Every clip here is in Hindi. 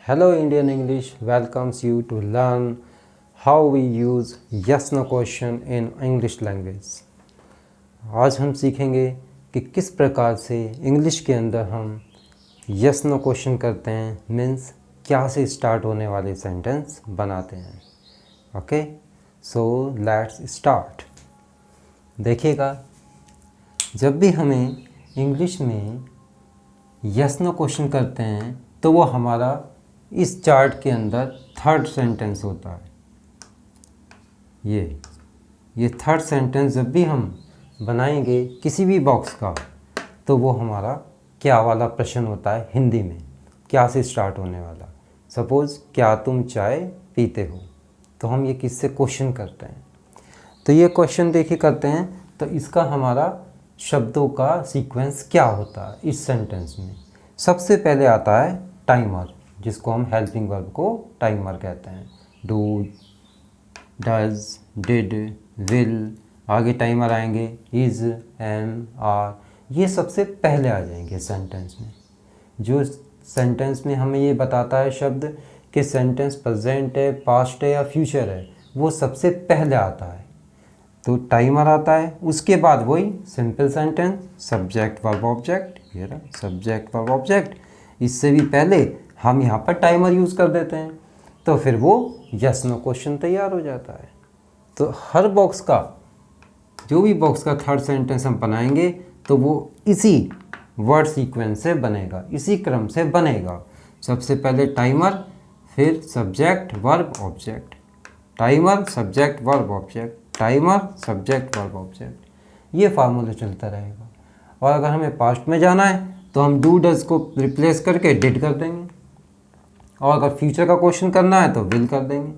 Hello Indian English welcomes you to learn how we use yes no question in English language। आज हम सीखेंगे कि किस प्रकार से इंग्लिश के अंदर हम yes no क्वेश्चन करते हैं, मीन्स क्या से स्टार्ट होने वाले सेंटेंस बनाते हैं। Okay, so let's start. देखिएगा, जब भी हमें इंग्लिश में yes no क्वेश्चन करते हैं तो वो हमारा इस चार्ट के अंदर थर्ड सेंटेंस होता है। ये थर्ड सेंटेंस जब भी हम बनाएंगे किसी भी बॉक्स का तो वो हमारा क्या वाला प्रश्न होता है, हिंदी में क्या से स्टार्ट होने वाला। सपोज़ क्या तुम चाय पीते हो, तो हम ये किससे क्वेश्चन करते हैं। तो ये क्वेश्चन देखिए करते हैं तो इसका हमारा शब्दों का सीक्वेंस क्या होता है। इस सेंटेंस में सबसे पहले आता है टाइमर, जिसको हम हेल्पिंग वर्ब को टाइमर कहते हैं। डू, डज, डिड, विल, आगे टाइमर आएंगे, इज़, एम, आर, ये सबसे पहले आ जाएंगे सेंटेंस में। जो सेंटेंस में हमें ये बताता है शब्द कि सेंटेंस प्रेजेंट है, पास्ट है या फ्यूचर है, वो सबसे पहले आता है। तो टाइमर आता है, उसके बाद वही simple sentence, subject verb object, ये रहा सब्जेक्ट वर्ब ऑब्जेक्ट। इससे भी पहले हम यहाँ पर टाइमर यूज़ कर देते हैं, तो फिर वो यस नो क्वेश्चन तैयार हो जाता है। तो हर बॉक्स का, जो भी बॉक्स का थर्ड सेंटेंस हम बनाएंगे तो वो इसी वर्ड सीक्वेंस से बनेगा, इसी क्रम से बनेगा। सबसे पहले टाइमर, फिर subject verb object, timer subject verb object, timer subject verb object, ये फार्मूला चलता रहेगा। और अगर हमें पास्ट में जाना है तो हम डू डज को रिप्लेस करके डिड कर देंगे, और अगर फ्यूचर का क्वेश्चन करना है तो विल कर देंगे।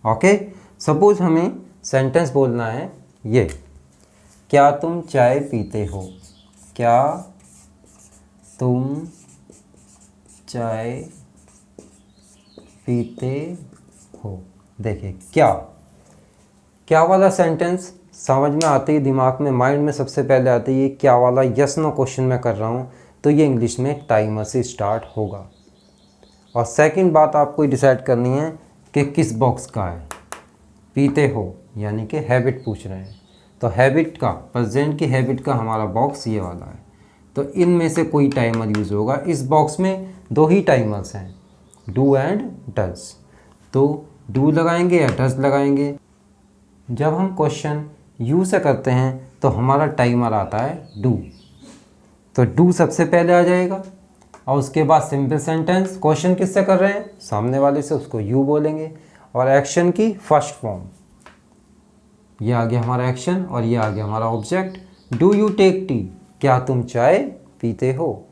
ओके, सपोज हमें सेंटेंस बोलना है ये, क्या तुम चाय पीते हो, क्या तुम चाय पीते हो। देखिए क्या वाला सेंटेंस समझ में आते ही दिमाग में, माइंड में सबसे पहले आते ही क्या वाला यस नो क्वेश्चन मैं कर रहा हूँ, तो ये इंग्लिश में टाइमर से स्टार्ट होगा। और सेकंड बात आपको डिसाइड करनी है कि किस बॉक्स का है। पीते हो यानी कि हैबिट पूछ रहे हैं, तो हैबिट का, प्रेजेंट की हैबिट का हमारा बॉक्स ये वाला है। तो इनमें से कोई टाइमर यूज़ होगा। इस बॉक्स में दो ही टाइमर्स हैं, डू एंड डज। तो डू लगाएंगे या डज लगाएंगे। जब हम क्वेश्चन यू से करते हैं तो हमारा टाइमर आता है डू, तो डू सबसे पहले आ जाएगा। और उसके बाद सिंपल सेंटेंस, क्वेश्चन किससे कर रहे हैं, सामने वाले से, उसको यू बोलेंगे। और एक्शन की फर्स्ट फॉर्म, ये आ गया हमारा एक्शन और ये आ गया हमारा object. Do you take tea, क्या तुम चाय पीते हो।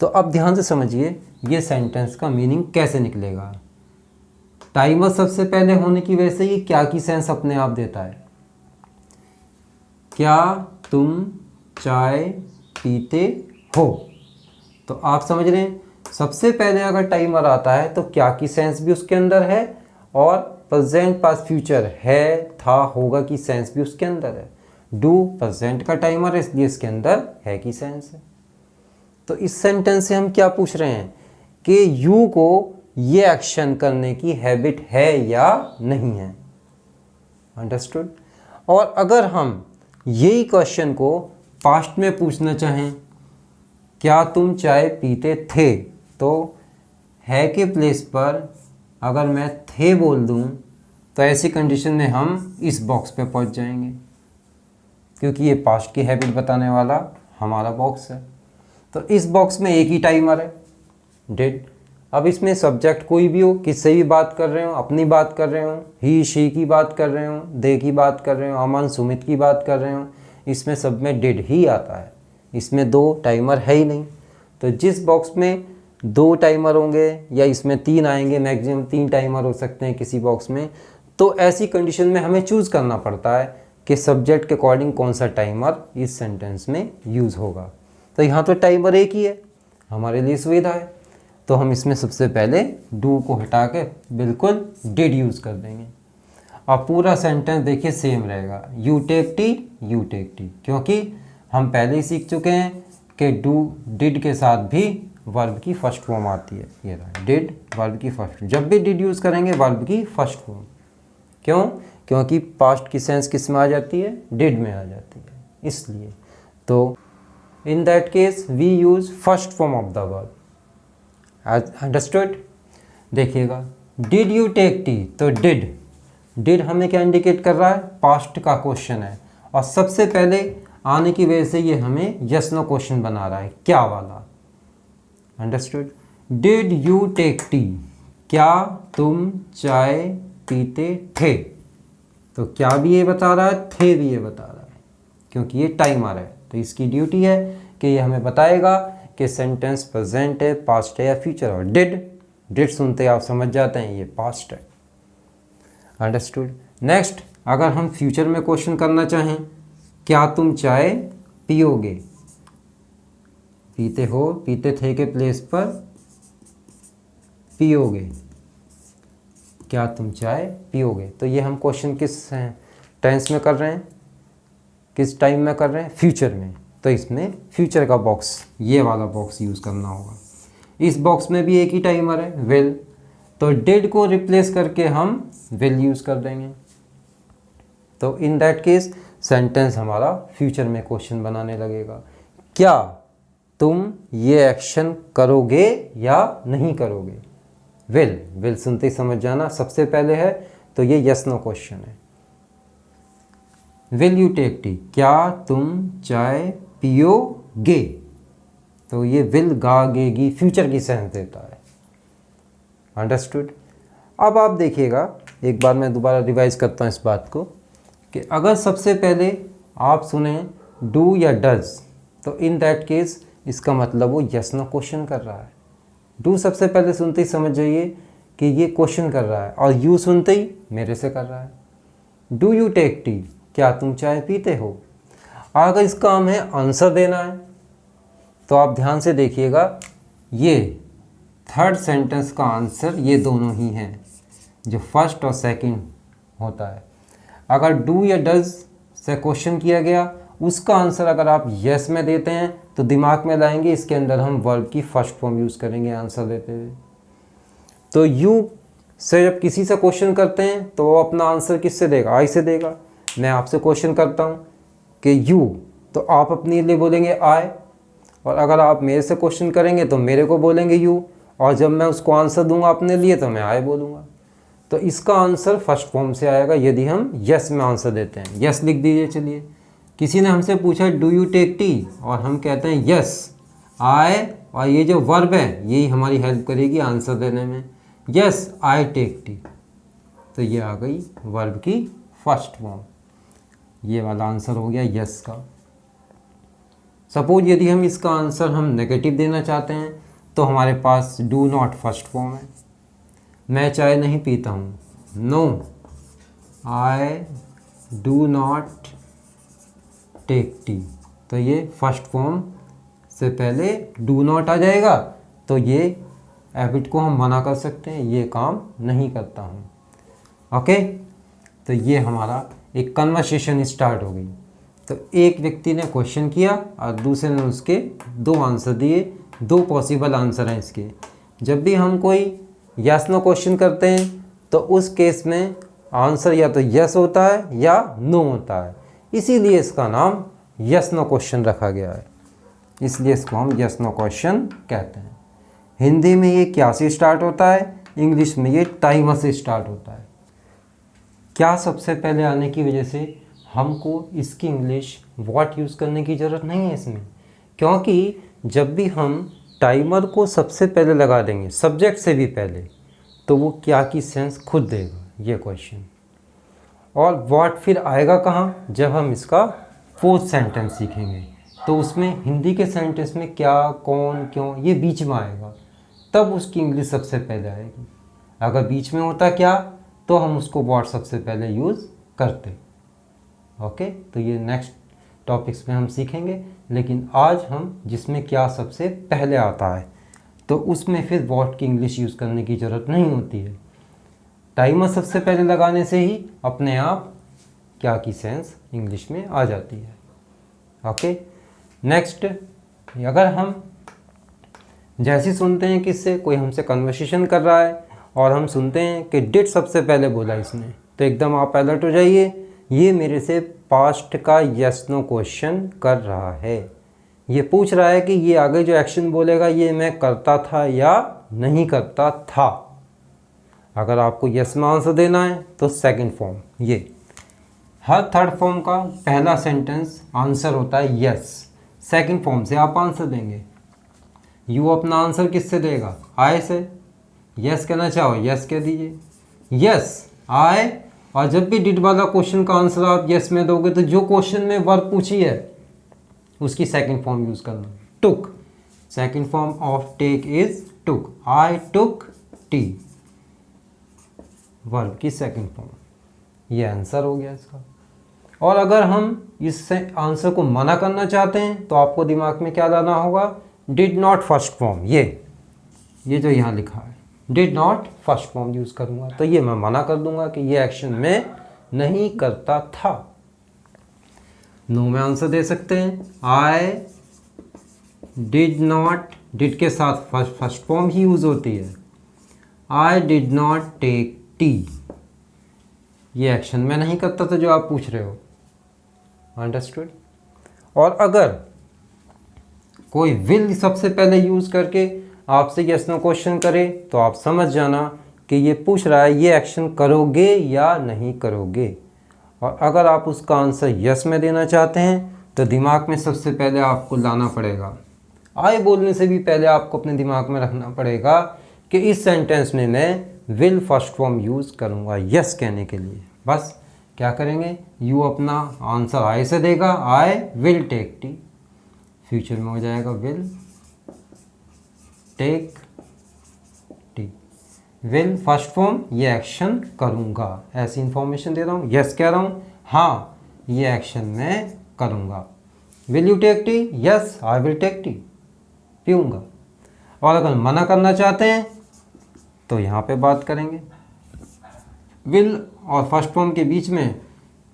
तो अब ध्यान से समझिए ये सेंटेंस का मीनिंग कैसे निकलेगा। टाइमर सबसे पहले होने की वजह से ये क्या की सेंस अपने आप देता है। क्या तुम चाय पीते हो, तो आप समझ रहे हैं सबसे पहले अगर टाइमर आता है तो क्या की सेंस भी उसके अंदर है, और प्रेजेंट पास्ट फ्यूचर है, था, होगा की सेंस भी उसके अंदर है। डू प्रेजेंट का टाइमर है, इसलिए इसके अंदर है की सेंस है। तो इस सेंटेंस से हम क्या पूछ रहे हैं कि यू को ये एक्शन करने की हैबिट है या नहीं है। अंडरस्टूड। और अगर हम यही क्वेश्चन को पास्ट में पूछना चाहें, क्या तुम चाय पीते थे, तो है के प्लेस पर अगर मैं थे बोल दूं तो ऐसी कंडीशन में हम इस बॉक्स पे पहुंच जाएंगे, क्योंकि ये पास्ट की हैबिट बताने वाला हमारा बॉक्स है। तो इस बॉक्स में एक ही टाइमर है, डिड। अब इसमें सब्जेक्ट कोई भी हो, किससे भी बात कर रहे हो, अपनी बात कर रहे हो, ही शी की बात कर रहे हो, दे की बात कर रहे हो, अमन सुमित की बात कर रहे हो, इसमें सब में डिड ही आता है। इसमें दो टाइमर है ही नहीं। तो जिस बॉक्स में दो टाइमर होंगे या इसमें तीन आएंगे, मैक्सिमम तीन टाइमर हो सकते हैं किसी बॉक्स में, तो ऐसी कंडीशन में हमें चूज़ करना पड़ता है कि सब्जेक्ट के अकॉर्डिंग कौन सा टाइमर इस सेंटेंस में यूज़ होगा। तो यहाँ तो टाइमर एक ही है, हमारे लिए सुविधा है, तो हम इसमें सबसे पहले डू को हटा के बिल्कुल डिड यूज़ कर देंगे। अब पूरा सेंटेंस देखिए सेम रहेगा, you take tea, you take tea, क्योंकि हम पहले ही सीख चुके हैं कि डू डिड के साथ भी वर्ब की फर्स्ट फॉर्म आती है, ये रहा डिड वर्ब की फर्स्ट। जब भी डिड यूज़ करेंगे वर्ब की फर्स्ट फॉर्म, क्यों? क्योंकि पास्ट की सेंस किस में आ जाती है? डिड में आ जाती है, इसलिए। तो in that case we use first form of the verb. Understood? देखिएगा, डिड यू टेक टी, तो डिड हमें क्या इंडिकेट कर रहा है? पास्ट का क्वेश्चन है, और सबसे पहले आने की वजह से ये हमें यस नो क्वेश्चन बना रहा है, क्या वाला। Understood? Did you take tea, क्या तुम चाय पीते थे? तो क्या भी ये बता रहा है, थे भी ये बता रहा है, क्योंकि ये टाइमर है। तो इसकी ड्यूटी है कि ये हमें बताएगा कि सेंटेंस प्रेजेंट है, पास्ट है या फ्यूचर। और डिड सुनते आप समझ जाते हैं ये पास्ट है। अंडरस्टूड? नेक्स्ट, अगर हम फ्यूचर में क्वेश्चन करना चाहें, क्या तुम चाय पियोगे? पीते हो, पीते थे के प्लेस पर पियोगे, क्या तुम चाय पियोगे? तो ये हम क्वेश्चन किस टेंस में कर रहे हैं, किस टाइम में कर रहे हैं? फ्यूचर में। तो इसमें फ्यूचर का बॉक्स, ये वाला बॉक्स यूज़ करना होगा। इस बॉक्स में भी एक ही टाइमर है, विल, तो डिड को रिप्लेस करके हम विल यूज़ कर देंगे। तो इन दैट केस सेंटेंस हमारा फ्यूचर में क्वेश्चन बनाने लगेगा, क्या तुम ये एक्शन करोगे या नहीं करोगे? विल सुनते ही समझ जाना, सबसे पहले है तो ये यस नो क्वेश्चन है। विल यू टेक टी, क्या तुम चाय पियोगे? तो ये विल गा गेगी फ्यूचर की सेंस देता है। अंडरस्टूड? अब आप देखिएगा, एक बार मैं दोबारा रिवाइज करता हूँ इस बात को, कि अगर सबसे पहले आप सुने डू या डज, तो इन दैट केस इसका मतलब वो यस नो क्वेश्चन कर रहा है। डू सबसे पहले सुनते ही समझ जाइए कि ये क्वेश्चन कर रहा है, और यू सुनते ही मेरे से कर रहा है। डू यू टेक टी, क्या तुम चाय पीते हो? अगर इसका हमें आंसर देना है तो आप ध्यान से देखिएगा, ये थर्ड सेंटेंस का आंसर ये दोनों ही हैं, जो फर्स्ट और सेकंड होता है। अगर डू या डज से क्वेश्चन किया गया, उसका आंसर अगर आप यस में देते हैं तो दिमाग में लाएंगे इसके अंदर हम वर्ब की फर्स्ट फॉर्म यूज़ करेंगे आंसर देते हुए। तो यू से जब किसी से क्वेश्चन करते हैं तो वो अपना आंसर किससे देगा? आई से देगा। मैं आपसे क्वेश्चन करता हूँ कि यू, तो आप अपने लिए बोलेंगे आई, और अगर आप मेरे से क्वेश्चन करेंगे तो मेरे को बोलेंगे यू, और जब मैं उसको आंसर दूंगा अपने लिए तो मैं आई बोलूँगा। तो इसका आंसर फर्स्ट फॉर्म से आएगा यदि हम यस में आंसर देते हैं। यस लिख दीजिए। चलिए, किसी ने हमसे पूछा डू यू टेक टी, और हम कहते हैं यस आई, और ये जो वर्ब है यही हमारी हेल्प करेगी आंसर देने में। यस आई टेक टी, तो ये आ गई वर्ब की फर्स्ट फॉर्म। ये वाला आंसर हो गया यस का। सपोज यदि हम इसका आंसर हम नेगेटिव देना चाहते हैं तो हमारे पास डू नॉट फर्स्ट फॉर्म है। मैं चाय नहीं पीता हूँ, no I do not take tea, तो ये फर्स्ट फॉर्म से पहले डू नॉट आ जाएगा, तो ये हैबिट को हम मना कर सकते हैं, ये काम नहीं करता हूँ। ओके, तो ये हमारा एक कन्वर्सेशन स्टार्ट हो गई। तो एक व्यक्ति ने क्वेश्चन किया और दूसरे ने उसके दो आंसर दिए। दो पॉसिबल आंसर हैं इसके। जब भी हम कोई यस नो क्वेश्चन करते हैं तो उस केस में आंसर या तो यस होता है या नो होता है, इसीलिए इसका नाम यस नो क्वेश्चन रखा गया है। इसलिए इसको हम यस नो क्वेश्चन कहते हैं। हिंदी में ये क्या से स्टार्ट होता है, इंग्लिश में ये टाइमर से स्टार्ट होता है। क्या सबसे पहले आने की वजह से हमको इसकी इंग्लिश व्हाट यूज़ करने की ज़रूरत नहीं है इसमें, क्योंकि जब भी हम टाइमर को सबसे पहले लगा देंगे सब्जेक्ट से भी पहले, तो वो क्या की सेंस खुद देगा ये क्वेश्चन। और व्हाट फिर आएगा कहाँ, जब हम इसका फोर्थ सेंटेंस सीखेंगे, तो उसमें हिंदी के सेंटेंस में क्या, कौन, क्यों ये बीच में आएगा, तब उसकी इंग्लिश सबसे पहले आएगी। अगर बीच में होता क्या तो हम उसको व्हाट सबसे पहले यूज़ करते। ओके, तो ये नेक्स्ट टॉपिक्स में हम सीखेंगे, लेकिन आज हम जिसमें क्या सबसे पहले आता है तो उसमें फिर व्हाट की इंग्लिश यूज़ करने की ज़रूरत नहीं होती है। टाइमर सबसे पहले लगाने से ही अपने आप क्या की सेंस इंग्लिश में आ जाती है। ओके, नेक्स्ट, अगर हम जैसे ही सुनते हैं किससे, कोई हमसे कन्वर्सेशन कर रहा है और हम सुनते हैं कि डिड सबसे पहले बोला इसने, तो एकदम आप अलर्ट हो जाइए, ये मेरे से पास्ट का यस नो क्वेश्चन कर रहा है। ये पूछ रहा है कि ये आगे जो एक्शन बोलेगा ये मैं करता था या नहीं करता था। अगर आपको यस में आंसर देना है तो सेकंड फॉर्म, ये हर थर्ड फॉर्म का पहला सेंटेंस आंसर होता है यस, सेकंड फॉर्म से आप आंसर देंगे। यू अपना आंसर किससे देगा, आई से। यस कहना चाहो यस कह दीजिए, यस आई। और जब भी डिड वाला क्वेश्चन का आंसर आप यस में दोगे तो जो क्वेश्चन में वर्ब पूछी है उसकी सेकंड फॉर्म यूज करना, took. Second form of take is took, I took tea, verb की सेकंड फॉर्म। ये आंसर हो गया इसका। और अगर हम इससे आंसर को मना करना चाहते हैं तो आपको दिमाग में क्या लाना होगा, डिड नॉट फर्स्ट फॉर्म। ये जो यहाँ लिखा है did not first form use करूँगा, तो ये मैं मना कर दूंगा कि ये एक्शन मैं नहीं करता था। नो में आंसर दे सकते हैं, आई डिड नॉट, डिड के साथ फर्स्ट फॉर्म ही यूज़ होती है, I did not take tea. ये एक्शन मैं नहीं करता था जो आप पूछ रहे हो, अंडरस्टूड। और अगर कोई विल सबसे पहले यूज़ करके आपसे यस नो क्वेश्चन करे तो आप समझ जाना कि ये पूछ रहा है ये एक्शन करोगे या नहीं करोगे। और अगर आप उसका आंसर यस में देना चाहते हैं तो दिमाग में सबसे पहले आपको लाना पड़ेगा, आई बोलने से भी पहले आपको अपने दिमाग में रखना पड़ेगा कि इस सेंटेंस में मैं विल फर्स्ट फॉर्म यूज़ करूँगा यस कहने के लिए। बस क्या करेंगे, यू अपना आंसर आई से देगा, I will take tea, future में हो जाएगा will take tea. Will first form, ये एक्शन करूँगा, ऐसी इंफॉर्मेशन दे रहा हूँ, यस कह रहा हूँ, हाँ ये एक्शन मैं करूँगा। Will you take tea, yes I will take tea, पीऊँगा। और अगर मना करना चाहते हैं तो यहाँ पे बात करेंगे, विल और फर्स्ट फॉर्म के बीच में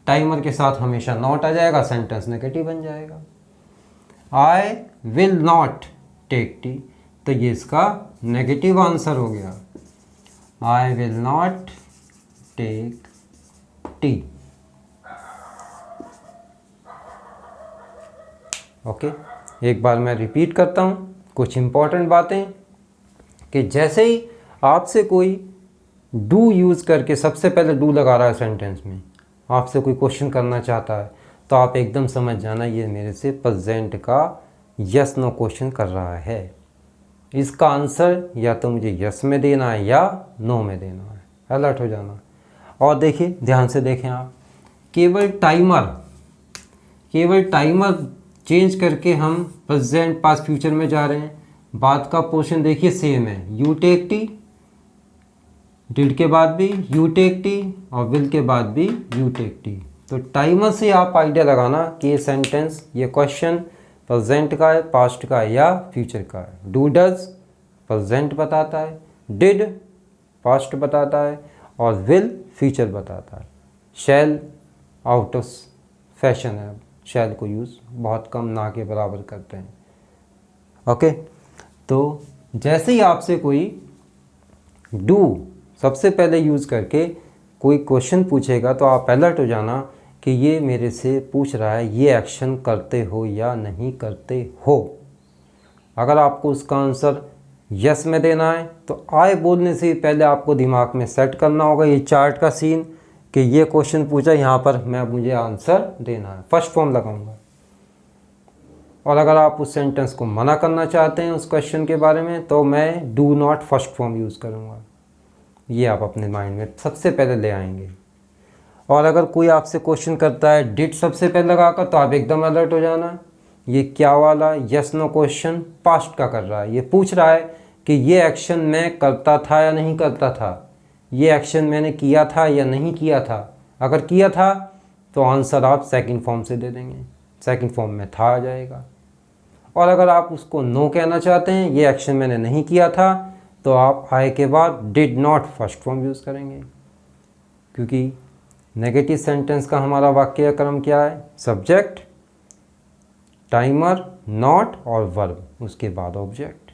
टाइमर के साथ हमेशा नॉट आ जाएगा, सेंटेंस नेगेटिव बन जाएगा। I will not take tea, तो ये इसका नेगेटिव आंसर हो गया, I will not take tea. Okay, एक बार मैं रिपीट करता हूँ कुछ इंपॉर्टेंट बातें, कि जैसे ही आपसे कोई डू यूज़ करके सबसे पहले डू लगा रहा है सेंटेंस में, आपसे कोई क्वेश्चन करना चाहता है तो आप एकदम समझ जाना ये मेरे से प्रेजेंट का यस नो क्वेश्चन कर रहा है। इसका आंसर या तो मुझे यस में देना है या नो में देना है, अलर्ट हो जाना। और देखिए ध्यान से देखें आप, केवल टाइमर चेंज करके हम प्रेजेंट पास्ट फ्यूचर में जा रहे हैं। बात का पोर्शन देखिए सेम है, यू टेक टी, डिड के बाद भी यू टेक टी और विल के बाद भी यू टेक टी। तो टाइमर से आप आइडिया लगाना कि ये सेंटेंस, ये क्वेश्चन प्रेजेंट का है, पास्ट का है या फ्यूचर का है। डू डज प्रेजेंट बताता है, डिड पास्ट बताता है और विल फ्यूचर बताता है। शैल आउट ऑफ फैशन है, शैल को यूज़ बहुत कम, ना के बराबर करते हैं। ओके, तो जैसे ही आपसे कोई डू सबसे पहले यूज़ करके कोई क्वेश्चन पूछेगा तो आप अलर्ट हो जाना कि ये मेरे से पूछ रहा है ये एक्शन करते हो या नहीं करते हो। अगर आपको उसका आंसर यस में देना है तो आई बोलने से पहले आपको दिमाग में सेट करना होगा ये चार्ट का सीन कि ये क्वेश्चन पूछा, यहाँ पर मुझे आंसर देना है, फर्स्ट फॉर्म लगाऊंगा। और अगर आप उस सेंटेंस को मना करना चाहते हैं उस क्वेश्चन के बारे में तो मैं do not first form use करूँगा। ये आप अपने माइंड में सबसे पहले ले आएंगे। और अगर कोई आपसे क्वेश्चन करता है डिड सबसे पहले लगाकर तो आप एकदम अलर्ट हो जाना, ये क्या वाला यस नो क्वेश्चन पास्ट का कर रहा है। ये पूछ रहा है कि ये एक्शन मैं करता था या नहीं करता था, ये एक्शन मैंने किया था या नहीं किया था। अगर किया था तो आंसर आप सेकंड फॉर्म से दे देंगे, सेकंड फॉर्म में था आ जाएगा। और अगर आप उसको नो कहना चाहते हैं, ये एक्शन मैंने नहीं किया था, तो आप आई के बाद did not first form use करेंगे, क्योंकि नेगेटिव सेंटेंस का हमारा वाक्य क्रम क्या है, सब्जेक्ट, टाइमर, नॉट और वर्ब, उसके बाद ऑब्जेक्ट।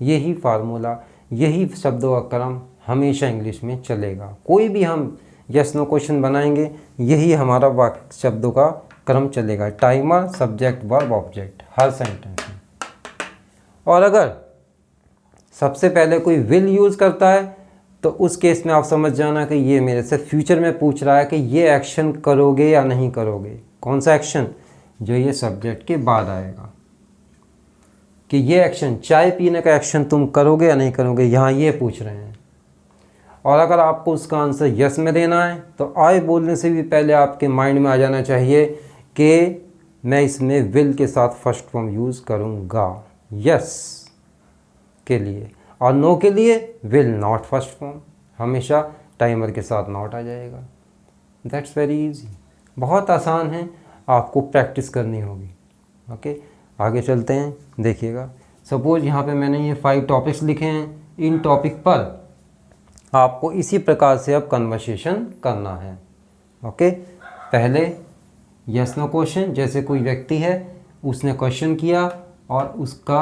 यही फार्मूला, यही शब्दों का क्रम हमेशा इंग्लिश में चलेगा। कोई भी हम यस नो क्वेश्चन बनाएंगे, यही हमारा वाक्य शब्दों का क्रम चलेगा। टाइमर, सब्जेक्ट, वर्ब, ऑब्जेक्ट, हर सेंटेंस में। और अगर सबसे पहले कोई विल यूज़ करता है तो उस केस में आप समझ जाना कि ये मेरे से फ्यूचर में पूछ रहा है कि ये एक्शन करोगे या नहीं करोगे। कौन सा एक्शन? जो ये सब्जेक्ट के बाद आएगा, कि ये एक्शन, चाय पीने का एक्शन तुम करोगे या नहीं करोगे, यहाँ ये पूछ रहे हैं। और अगर आपको उसका आंसर यस में देना है तो आई बोलने से भी पहले आपके माइंड में आ जाना चाहिए कि मैं इसमें विल के साथ फर्स्ट फॉर्म यूज़ करूँगा यस के लिए, और नो के लिए विल नॉट फर्स्ट फॉर्म, हमेशा टाइमर के साथ नॉट आ जाएगा। दैट्स वेरी इजी, बहुत आसान है, आपको प्रैक्टिस करनी होगी। ओके, आगे चलते हैं, देखिएगा। सपोज यहाँ पे मैंने ये 5 टॉपिक्स लिखे हैं, इन टॉपिक पर आपको इसी प्रकार से अब कन्वर्सेशन करना है। ओके, पहले यस नो क्वेश्चन, जैसे कोई व्यक्ति है उसने क्वेश्चन किया और उसका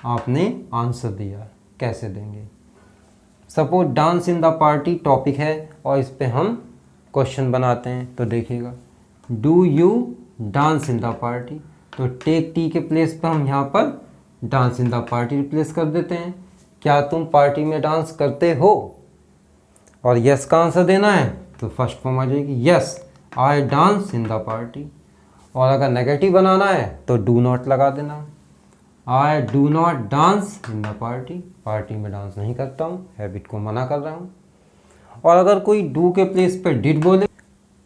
आपने आंसर दिया, कैसे देंगे। Suppose dance in the party topic है और इस पे हम क्वेश्चन बनाते हैं, तो देखिएगा do you dance in the party, तो टेक टी के प्लेस पर हम यहाँ पर dance in the party replace कर देते हैं। क्या तुम पार्टी में डांस करते हो? और यस का आंसर देना है तो फर्स्ट फॉर्म आ जाएगी yes I dance in the party. और अगर नेगेटिव बनाना है तो डू नॉट लगा देना, आई do not dance in the party, party में डांस नहीं करता हूँ, हैबिट को मना कर रहा हूँ। और अगर कोई डू के प्लेस पे डिड बोले,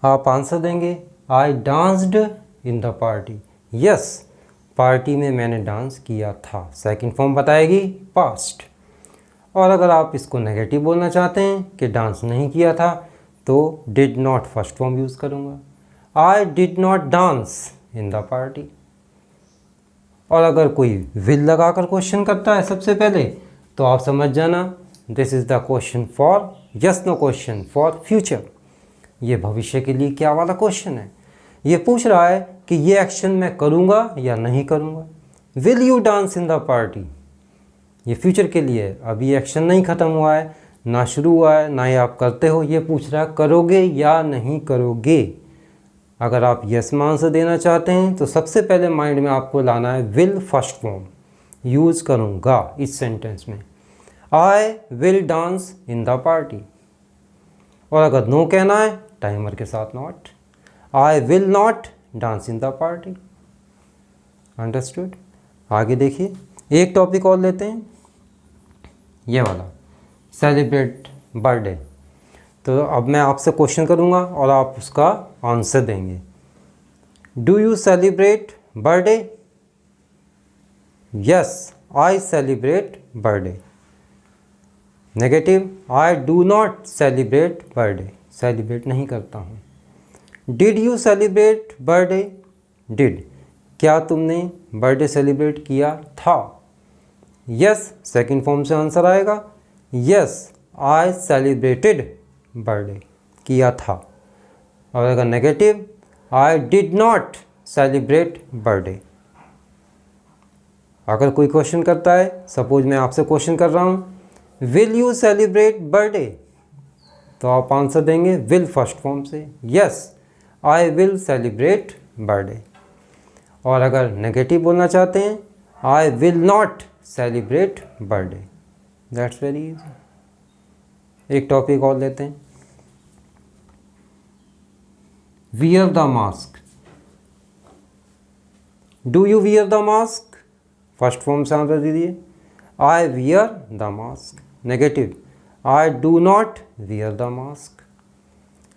आप आंसर देंगे I danced in the party, yes party में मैंने डांस किया था, सेकंड फॉर्म बताएगी पास्ट। और अगर आप इसको नेगेटिव बोलना चाहते हैं कि डांस नहीं किया था, तो did not first form use करूँगा, I did not dance in the party. और अगर कोई विल लगाकर क्वेश्चन करता है सबसे पहले, तो आप समझ जाना this is the question for yes no question for future, ये भविष्य के लिए क्या वाला क्वेश्चन है। ये पूछ रहा है कि ये एक्शन मैं करूँगा या नहीं करूँगा। Will you dance in the party, ये फ्यूचर के लिए है, अभी एक्शन नहीं ख़त्म हुआ है, ना शुरू हुआ है, ना ही आप करते हो, ये पूछ रहा है करोगे या नहीं करोगे। अगर आप यस में आंसर देना चाहते हैं तो सबसे पहले माइंड में आपको लाना है विल फर्स्ट फॉर्म यूज़ करूँगा इस सेंटेंस में, I will dance in the party. और अगर नो कहना है टाइमर के साथ not, I will not dance in the party. Understood? आगे देखिए, एक टॉपिक और लेते हैं, ये वाला सेलिब्रेट बर्थडे। तो अब मैं आपसे क्वेश्चन करूँगा और आप उसका आंसर देंगे। Do you celebrate birthday? Yes I celebrate birthday. Negative, I do not celebrate birthday, celebrate नहीं करता हूँ। Did you celebrate birthday? Did, क्या तुमने बर्थडे सेलिब्रेट किया था? यस सेकंड फॉर्म से आंसर आएगा, यस आई सेलिब्रेटेड बर्थडे, किया था। और अगर negative, I did not celebrate birthday. अगर कोई क्वेश्चन करता है, सपोज मैं आपसे क्वेश्चन कर रहा हूँ विल यू सेलिब्रेट बर्थडे, तो आप आंसर देंगे विल फर्स्ट फॉर्म से, yes I will celebrate birthday. और अगर नेगेटिव बोलना चाहते हैं, आई will not celebrate birthday. That's very easy. एक टॉपिक और लेते हैं, wear the mask. Do you wear the mask? First form से आंसर दीजिए, I wear the mask. Negative, I do not wear the mask.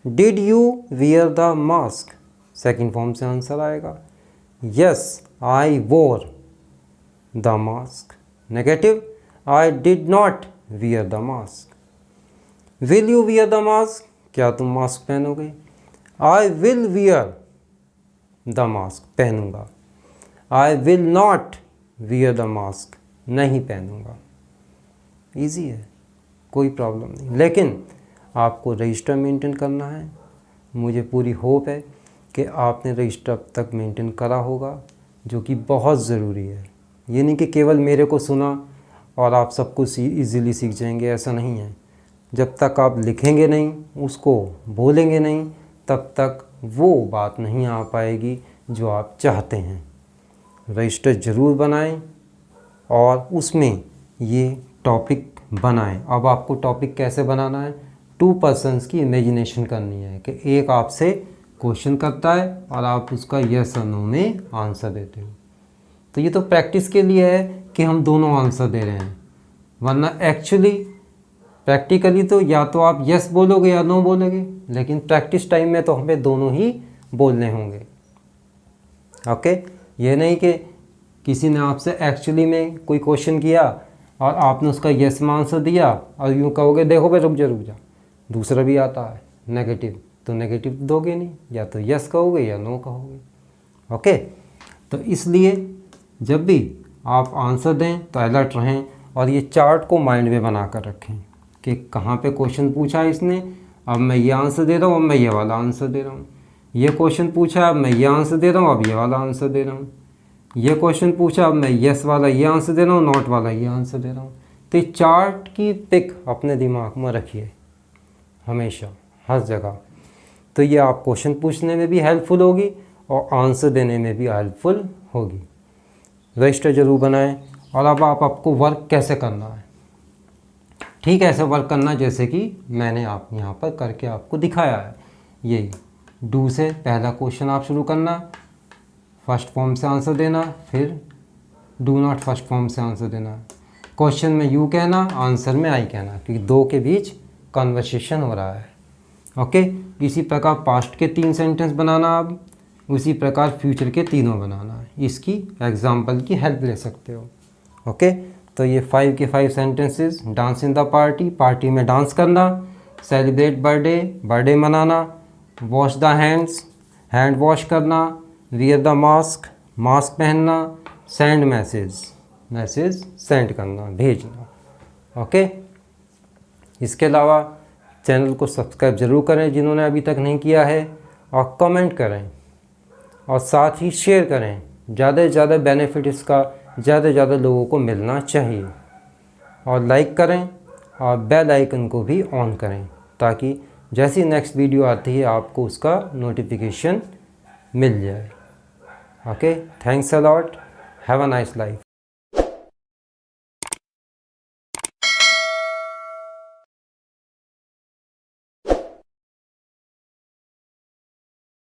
Did you wear the mask? Second form से आंसर आएगा, यस आई वोर the mask. Negative, I did not wear the mask. Will you wear the mask? क्या तुम मास्क पहनोगे? I will wear the mask, पहनूंगा। I will not wear the mask, नहीं पहनूंगा। इजी है, कोई प्रॉब्लम नहीं, लेकिन आपको रजिस्टर मेंटेन करना है। मुझे पूरी होप है कि आपने रजिस्टर अब तक मेंटेन करा होगा, जो कि बहुत ज़रूरी है। ये नहीं कि केवल मेरे को सुना और आप सब कुछ ईज़िली सीख जाएंगे, ऐसा नहीं है। जब तक आप लिखेंगे नहीं, उसको बोलेंगे नहीं, तब तक वो बात नहीं आ पाएगी जो आप चाहते हैं। रजिस्टर ज़रूर बनाएं और उसमें ये टॉपिक बनाएं। अब आपको टॉपिक कैसे बनाना है, 2 पर्सन्स की इमेजिनेशन करनी है कि एक आपसे क्वेश्चन करता है और आप उसका यस और नो में आंसर देते हो। तो ये तो प्रैक्टिस के लिए है कि हम दोनों आंसर दे रहे हैं, वरना एक्चुअली प्रैक्टिकली तो या तो आप यस बोलोगे या नो बोलोगे, लेकिन प्रैक्टिस टाइम में तो हमें दोनों ही बोलने होंगे। ओके, ये नहीं कि किसी ने आपसे एक्चुअली में कोई क्वेश्चन किया और आपने उसका यस में आंसर दिया और यूँ कहोगे देखो भाई रुक जा, दूसरा भी आता है नेगेटिव, तो नेगेटिव दोगे नहीं, या तो यस कहोगे या नो कहोगे। ओके, तो इसलिए जब भी आप आंसर दें तो अलर्ट रहें और ये चार्ट को माइंड में बना कर रखें कि कहाँ पे क्वेश्चन पूछा है इसने, अब मैं ये आंसर दे रहा हूँ, अब मैं ये वाला आंसर दे रहा हूँ। ये क्वेश्चन पूछा, अब मैं ये आंसर दे रहा हूँ, अब ये वाला आंसर दे रहा हूँ। ये क्वेश्चन पूछा, अब मैं यस वाला ये आंसर दे रहा हूँ, नॉट वाला ये आंसर दे रहा हूँ। तो ये चार्ट की पिक अपने दिमाग में रखिए हमेशा, हर जगह। तो ये आप क्वेश्चन पूछने में भी हेल्पफुल होगी और आंसर देने में भी हेल्पफुल होगी। रजिस्टर ज़रूर बनाएं। और अब आपको वर्क कैसे करना है, ठीक है, ऐसे वर्क करना जैसे कि मैंने आप यहाँ पर करके आपको दिखाया है। यही डू से पहला क्वेश्चन आप शुरू करना, फर्स्ट फॉर्म से आंसर देना, फिर डू नॉट फर्स्ट फॉर्म से आंसर देना। क्वेश्चन में यू कहना, आंसर में आई कहना, क्योंकि दो के बीच कन्वर्सेशन हो रहा है। ओके, इसी प्रकार पास्ट के 3 सेंटेंस बनाना, आप उसी प्रकार फ्यूचर के तीनों बनाना है। इसकी एग्जाम्पल की हेल्प ले सकते हो। ओके, तो ये 5 के 5 sentences. Dance in the party, party में डांस करना। सेलिब्रेट बर्थडे, बर्थडे मनाना। Wash the hands, hand wash करना। वियर द मास्क, मास्क पहनना। सेंड मैसेज, मैसेज सेंड करना, भेजना। ओके, इसके अलावा चैनल को सब्सक्राइब ज़रूर करें जिन्होंने अभी तक नहीं किया है, और कमेंट करें और साथ ही शेयर करें। ज़्यादा से ज़्यादा बेनिफिट इसका ज़्यादा से ज़्यादा लोगों को मिलना चाहिए। और लाइक करें और बेल आइकन को भी ऑन करें, ताकि जैसी नेक्स्ट वीडियो आती है आपको उसका नोटिफिकेशन मिल जाए। Okay, thanks a lot, have a nice life.